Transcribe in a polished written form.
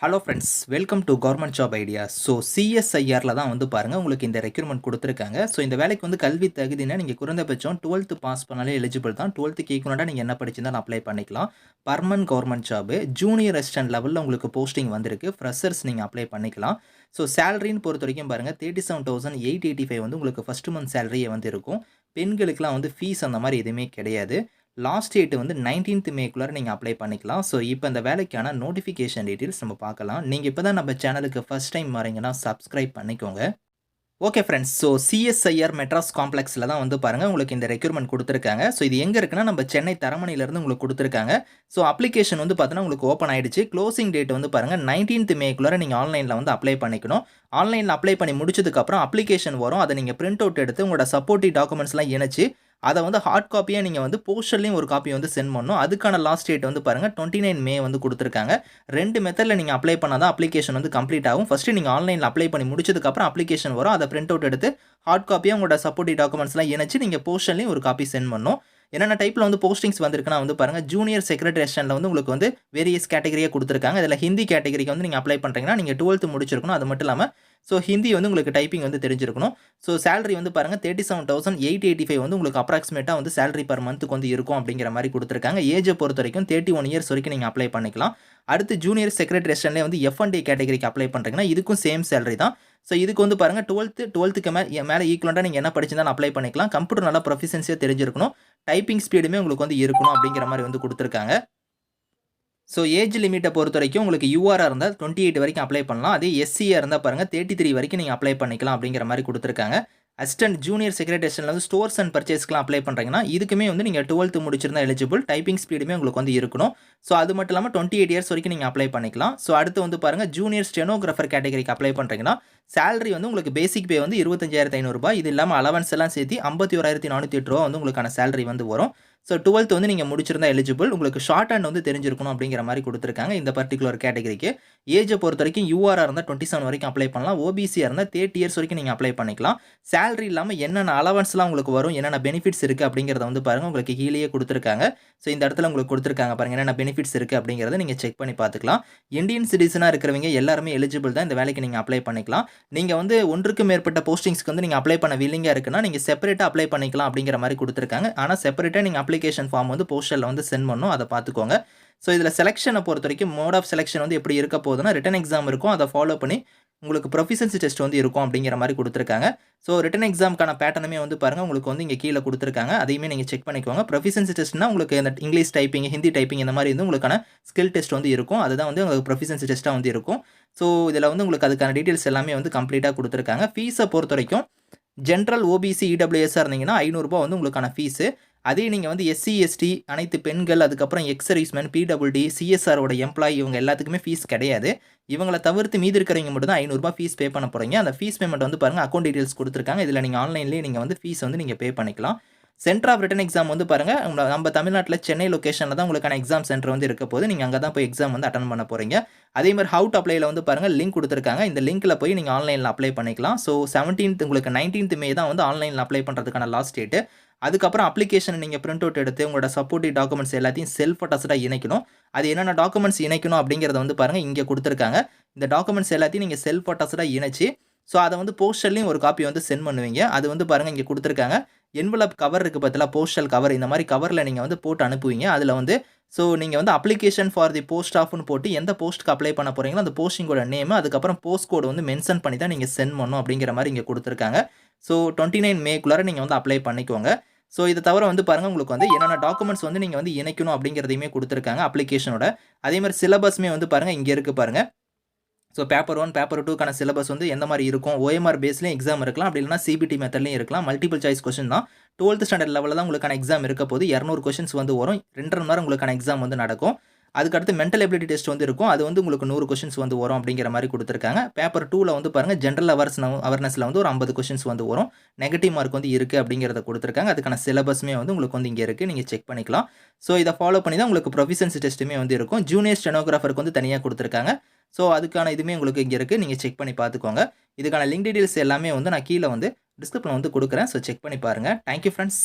Hello friends, welcome to government job ideas. So சிஎஸ்ஐஆரில் தான் வந்து பாருங்கள் உங்களுக்கு இந்த ரெக்ரூட்மெண்ட் கொடுத்துருக்காங்க. ஸோ இந்த வேலைக்கு வந்து கல்வி தகுதினா நீங்கள் குறைந்தபட்சம் 12th பாஸ் பண்ணாலே எலிஜிபிள் தான். 12th ஈக்குவலாக நீங்கள் என்ன படிச்சிருந்தாலும் அப்ளை பண்ணிக்கலாம். Permanent government job junior assistant லெவலில் உங்களுக்கு போஸ்டிங் வந்திருக்கு. ஃப்ரெஷர்ஸ் நீங்கள் அப்ளை பண்ணிக்கலாம். ஸோ சேலரின்னு பொறுத்த வரைக்கும் பாருங்கள் 37,885 வந்து உங்களுக்கு ஃபஸ்ட் மந்த் சேலரியே வந்து இருக்கும். பெண்களுக்குலாம் வந்து ஃபீஸ் அந்த மாதிரி எதுவுமே கிடையாது. லாஸ்ட் டேட் வந்து 19th மேக்குள்ளார நீங்கள் அப்ளை பண்ணிக்கலாம். ஸோ இப்போ இந்த வேலைக்கான நோட்டிஃபிகேஷன் டீட்டெயில்ஸ் நம்ம பார்க்கலாம். நீங்கள் இப்போ தான் நம்ம சேனலுக்கு ஃபஸ்ட் டைம் வரீங்கன்னா சப்ஸ்கிரைப் பண்ணிக்கோங்க. Okay friends, so CSIR Madras காம்ப்ளெக்ஸில் தான் வந்து பாருங்கள் உங்களுக்கு இந்த ரெக்ரூட்மெண்ட் கொடுத்துருக்காங்க. ஸோ இது எங்கே இருக்குன்னா நம்ம சென்னை தரமணிலேருந்து உங்களுக்கு கொடுத்துருக்காங்க. ஸோ அப்ளிகேஷன் வந்து பார்த்தீங்கன்னா உங்களுக்கு ஓப்பன் ஆகிடுச்சு. க்ளோசிங் டேட் வந்து பாருங்கள் 19th மேக்குள்ளார நீங்கள் ஆன்லைனில் வந்து அப்ளை பண்ணிக்கணும். ஆன்லைனில் அப்ளை பண்ணி முடிச்சதுக்கப்புறம் அப்ளிகேஷன் வரும். அதை நீங்கள் பிரிண்ட் அவுட் எடுத்து உங்களோட சப்போர்ட்டிவ் டாக்குமெண்ட்ஸ்லாம் இணைச்சு அதை வந்து ஹார்ட் காப்பியாக நீங்கள் வந்து போஸ்டர்லேயும் ஒரு காப்பி வந்து சென்ட் பண்ணணும். அதுக்கான லாஸ்ட் டேட் வந்து பாருங்கள் 29 மே வந்து கொடுத்துருக்காங்க. 2 மெத்தடில் நீங்கள் அப்ளை பண்ணால் தான் அப்ளிகேஷன் வந்து கம்ப்ளீட் ஆகும். ஃபஸ்ட்டு நீங்கள் ஆன்லைனில் அப்ளை பண்ணி முடிச்சதுக்கப்புறம் அப்ளிகேஷன் வரும். அதை பிரிண்ட் அவுட் எடுத்து ஹார்ட் காப்பியாக உங்களோட சப்போர்ட்டிவ் டாக்குமெண்ட்ஸ்லாம் இணைச்சு நீங்கள் போஸ்டர்லேயும் ஒரு காப்பி சென்ட் பண்ணணும். என்னென்ன டைப்பில் வந்து போஸ்டிங்ஸ் வந்திருக்குன்னா வந்து பாருங்கள் ஜூனியர் செக்ரட்டரி அசிஸ்டன்ட்ல வந்து உங்களுக்கு வந்து வேரியஸ் கேட்டகரியாக கொடுத்துருக்காங்க. இதில் ஹிந்தி கேட்டகரிக்கு வந்து நீங்கள் அப்ளை பண்ணுறீங்கன்னா நீங்கள் 12th முடிச்சிருக்கணும். அது மட்டும் இல்லாமல் ஸோ ஹிந்தி வந்து உங்களுக்கு டைப்பிங் வந்து தெரிஞ்சிருக்கணும். ஸோ சேலரி வந்து பாருங்கள் 37,885 வந்து உங்களுக்கு அப்ராக்சிமேட்டாக வந்து சேலரி பர் மந்த்துக்கு வந்து இருக்கும் அப்படிங்கிற மாதிரி கொடுத்துருக்காங்க. ஏஜை பொறுத்த வரைக்கும் 31 இயர்ஸ் வரைக்கும் நீங்கள் அப்ளை பண்ணிக்கலாம். அடுத்து ஜூனியர் செக்ரட்டரி அசிஸ்டன்ட்லேயே வந்து F&A கேட்டகரிக்கு அப்ளை பண்ணுறீங்கன்னா இதுக்கும் சேம் சேலரி தான். ஸோ இதுக்கு வந்து பாருங்கள் 12th மேலே ஈக்குவலாக நீங்கள் என்ன படிச்சிருந்தாலும் அப்ளை பண்ணிக்கலாம். கம்ப்யூட்டர் நல்லா ப்ரொஃபிஷியன்சியாக தெரிஞ்சிருக்கணும். டைப்பிங் ஸ்பீடுமே உங்களுக்கு வந்து இருக்கணும் அப்படிங்கிற மாதிரி வந்து கொடுத்துருக்காங்க. ஸோ ஏஜ் லிமிட்டை பொறுத்த வரைக்கும் உங்களுக்கு யூஆராக இருந்தால் 28 வரைக்கும் அப்ளை பண்ணலாம். அதே எஸ்சியாக இருந்தால் பாருங்கள் 33 வரைக்கும் நீங்கள் அப்ளை பண்ணிக்கலாம் அப்படிங்கிற மாதிரி கொடுத்துருக்காங்க. அசிஸ்டன்ட் ஜூனியர் செக்ரட்டரி அசிஸ்டன்ட்ல வந்து ஸ்டோர்ஸ் அண்ட் பர்ச்சேஸ்க்குலாம் அப்ளை பண்ணுறீங்கன்னா இதுக்குமே வந்து நீங்கள் 12th முடிச்சிருந்தா எலிஜிபிள். டைப்பிங் ஸ்பீடுமே உங்களுக்கு வந்து இருக்கணும். ஸோ அது மட்டும் இல்லாமல் 28 இயர்ஸ் வரைக்கும் நீங்கள் அப்ளை பண்ணிக்கலாம். ஸோ அடுத்து வந்து பாருங்கள் ஜூனியர் ஸ்டெனோகிராஃபர் கேட்டகரிக்கு அப்ளை பண்ணுறீங்கன்னா சேலரி வந்து உங்களுக்கு பேசிக் பே வந்து 25,500 இது இல்லாமல் அலவன்ஸ் எல்லாம் சேர்த்து 51,408 வந்து உங்களுக்கான சேலரி வந்து வரும். ஸோ 12th வந்து நீங்கள் முடிச்சிருந்தா எலிஜிபிள். உங்களுக்கு ஷார்ட் ஹேண்ட் வந்து தெரிஞ்சிருக்கணும் அப்படிங்கிற மாதிரி கொடுத்துருக்காங்க இந்த பர்டிகுலர் கேட்டகரிக்கு. ஏஜை பொறுத்த வரைக்கும் யூஆராக இருந்தால் 27 வரைக்கும் அப்ளை பண்ணலாம். ஓபிசியாக இருந்தால் 30 இயர்ஸ் வரைக்கும் நீங்கள் அப்ளை பண்ணிக்கலாம். சேலரி இல்லாமல் என்னென்ன அலவன்ஸ்லாம் உங்களுக்கு வரும், என்னென்ன பெனிஃபிட்ஸ் இருக்குது அப்படிங்கிறத வந்து பாருங்கள் உங்களுக்கு கீழேயே கொடுத்துருக்காங்க. ஸோ இந்த இடத்துல உங்களுக்கு கொடுத்துருக்காங்க பாருங்கள் என்னென்ன பெனிஃபிட்ஸ் இருக்குது அப்படிங்கிறத நீங்கள் செக் பண்ணி பார்த்துக்கலாம். இந்தியன் சிட்டிசனாக இருக்கிறவங்க எல்லாருமே எலிஜிபிள் தான் இந்த வேலைக்கு நீங்கள் அப்ளை பண்ணிக்கலாம். நீங்கள் வந்து ஒன்றுக்கு மேற்பட்ட போஸ்டிங்ஸ்க்கு வந்து நீங்கள் அப்ளை பண்ண வில்லிங்காக இருக்குன்னா நீங்கள் செப்பரேட்டாக அப்ளை பண்ணிக்கலாம் அப்படிங்கிற மாதிரி கொடுத்துருக்காங்க. ஆனால் செப்பரேட்டாக நீங்கள் அப்ளிகேஷன் ஃபார்ம் வந்து போஸ்டரில் வந்து சென்ட் பண்ணணும். அதை பார்த்துக்கோங்க. ஸோ இதில் செலெக்ஷனை பொறுத்த வரைக்கும் மோட் ஆஃப் செலெக்ஷன் வந்து எப்படி இருக்க போகுதுன்னா ரிட்டன் எக்ஸாம் இருக்கும். அதை ஃபாலோ பண்ணி உங்களுக்கு ப்ரொஃபிஷியன்சி டெஸ்ட் வந்து இருக்கும் அப்படிங்கிற மாதிரி கொடுத்துருக்காங்க. ஸோ ரிட்டன் எக்ஸாமுக்கான பேட்டர்னுமே வந்து பாருங்கள் உங்களுக்கு வந்து இங்கே கீழே கொடுத்துருக்காங்க. அதையுமே நீங்கள் செக் பண்ணிக்கோங்க. ப்ரொஃபிஷியன்சி டெஸ்ட்னா உங்களுக்கு இந்த இங்கிலீஷ் டைப்பிங், ஹிந்தி டைப்பிங் இந்த மாதிரி வந்து உங்களுக்கான ஸ்கில் டெஸ்ட் வந்து இருக்கும். அதுதான் வந்து உங்களுக்கு ப்ரொஃபிஷியன்சி டெஸ்ட்டாக வந்து இருக்கும். ஸோ இதில் வந்து உங்களுக்கு அதுக்கான டீட்டெயில்ஸ் எல்லாமே வந்து கம்ப்ளீட்டாக கொடுத்துருக்காங்க. ஃபீஸை பொறுத்த வரைக்கும் ஜென்ரல் ஓபிசி இடபிள்யூஎஸ்ஸாக இருந்தீங்கன்னா ₹500 வந்து உங்களுக்கான ஃபீஸு. அதே நீங்கள் வந்து எஸ்சி எஸ்டி அனைத்து பெண்கள் அதுக்கப்புறம் எக்ஸ் சர்வீஸ்மேன் பிடபிள்யூடி சிஎஸ்ஆரோட எம்ப்ளாயி இவங்க எல்லாத்துக்குமே ஃபீஸ் கிடையாது. இவங்களை தவிர்த்து மீதி இருக்கிறவங்க மட்டும் தான் ₹500 ஃபீஸ் பே பண்ண போகிறீங்க. அந்த ஃபீஸ் பேமெண்ட் வந்து பாருங்கள் அக்கௌண்ட் டீட்டெயில்ஸ் கொடுத்துருக்காங்க. இதில் நீங்கள் ஆன்லைன்லேயே நீங்கள் வந்து ஃபீஸ் வந்து நீங்கள் பே பண்ணிக்கலாம். சென்டர் ஆஃப் ரிட்டன் எக்ஸாம் வந்து பாருங்கள் நம்ம தமிழ்நாட்டில் சென்னை லொக்கேஷனில் தான் உங்களுக்கான எக்ஸாம் சென்டர் வந்து இருக்க போது நீங்கள் அங்கே தான் போய் எக்ஸாம் வந்து அட்டன் பண்ண போகிறீங்க. அதே மாதிரி ஹவு டு அப்ளைல வந்து பாருங்கள் லிங்க் கொடுத்துருக்காங்க. இந்த லிங்க்கில் போய் நீங்கள் ஆன்லைனில் அப்ளை பண்ணிக்கலாம். ஸோ 17th உங்களுக்கு 19th மே தான் வந்து ஆன்லைனில் அப்ளை பண்ணுறதுக்கான லாஸ்ட் டேட்டு. அதுக்கப்புறம் அப்ளிகேஷனை நீங்கள் பிரிண்ட் அவுட் எடுத்து உங்களோட சப்போர்ட்டிவ் டாக்குமெண்ட்ஸ் எல்லாத்தையும் செல்ஃப் அட்டஸ்டாக இணைக்கணும். அது என்னென்ன டாக்குமெண்ட்ஸ் இணைக்கணும் அப்படிங்கிறத வந்து பாருங்கள் இங்கே கொடுத்துருக்காங்க. இந்த டாக்குமெண்ட்ஸ் எல்லாத்தையும் நீங்கள் செல்ஃப் அட்டஸ்டாக இணைச்சி ஸோ அதை வந்து போஸ்டர்லேயும் ஒரு காப்பி வந்து சென்ட் பண்ணுவீங்க. அது வந்து பாருங்கள் இங்கே கொடுத்துருக்காங்க. என்வலப் கவர் இருக்குது பார்த்தீங்களா, போஸ்டல் கவர் இந்த மாதிரி கவரில் நீங்கள் வந்து போட்டு அனுப்புவீங்க. அதில் வந்து ஸோ நீங்கள் வந்து அப்ளிகேஷன் ஃபார் தி போஸ்ட் ஆஃப்னு போட்டு எந்த போஸ்ட்டுக்கு அப்ளை பண்ண போகிறீங்களோ அந்த போஸ்டிங்கோட நேம் அதுக்கப்புறம் போஸ்ட் கோடு வந்து மென்ஷன் பண்ணி தான் நீங்கள் சென்ட் பண்ணணும் அப்படிங்கிற மாதிரி இங்கே கொடுத்துருக்காங்க. ஸோ 29 மேக்குள்ளார நீங்கள் வந்து அப்ளை பண்ணிக்கோங்க. ஸோ இதை தவிர வந்து பாருங்கள் உங்களுக்கு வந்து என்னென்ன டாக்குமெண்ட்ஸ் வந்து நீங்கள் வந்து இணைக்கணும் அப்படிங்கிறதையுமே கொடுத்துருக்காங்க அப்ளிகேஷனோட. அதே மாதிரி சிலபஸ்மே வந்து பாருங்கள் இங்கே இருக்குது பாருங்கள். ஸோ பேப்பர் 1 பேப்பர் 2க்கான சிலபஸ் வந்து எந்த மாதிரி இருக்கும், OMR பேஸ்லேயும் எக்ஸாம் இருக்கலாம், அப்படி இல்லைனா சிபிடி மெத்தட்லையும் இருக்கலாம். மல்டிபிள் சாய்ஸ் கொஸ்டின் தான். 12th ஸ்டாண்டர்ட் லெவலில் தான் உங்களுக்கான எக்ஸாம் இருக்க போது 200 கொஸ்டின்ஸ் வந்து வரும். 2.5 மணி நேரம் உங்களுக்கான எக்ஸாம் வந்து நடக்கும். அதுக்கடுத்து மென்டல் எபிலிட்டி டெஸ்ட் வந்து இருக்கும். அது வந்து உங்களுக்கு 100 கொஸ்டின்ஸ் வந்து வரும் அப்படிங்கிற மாதிரி கொடுத்துருக்காங்க. பேப்பர் 2ல வந்து பாருங்கள் ஜென்ரல் அவேர்னஸில் வந்து ஒரு 50 கொஸ்டின்ஸ் வந்து வரும். நெகட்டிவ் மார்க் வந்து இருக்குது அப்படிங்கிறத கொடுத்துருக்காங்க. அதுக்கான சிலபஸ்மே வந்து உங்களுக்கு வந்து இங்கே இருக்குது, நீங்கள் செக் பண்ணிக்கலாம். ஸோ இதை ஃபாலோ பண்ணி தான் உங்களுக்கு ப்ரொஃபிஷியன்சி டெஸ்ட்டுமே வந்து இருக்கும். ஜூனியர் ஸ்டெனோகிராஃபருக்கு வந்து தனியாக கொடுத்துருக்காங்க. ஸோ அதுக்கான இதுவுமே உங்களுக்கு இங்கே இருக்குது, நீங்கள் செக் பண்ணி பார்த்துக்கோங்க. இதுக்கான லிங்க் டீட்டெயில்ஸ் எல்லாமே வந்து நான் கீழே வந்து டிஸ்கிரிப்ஷனில் வந்து கொடுக்குறேன். ஸோ செக் பண்ணி பாருங்கள். Thank you friends.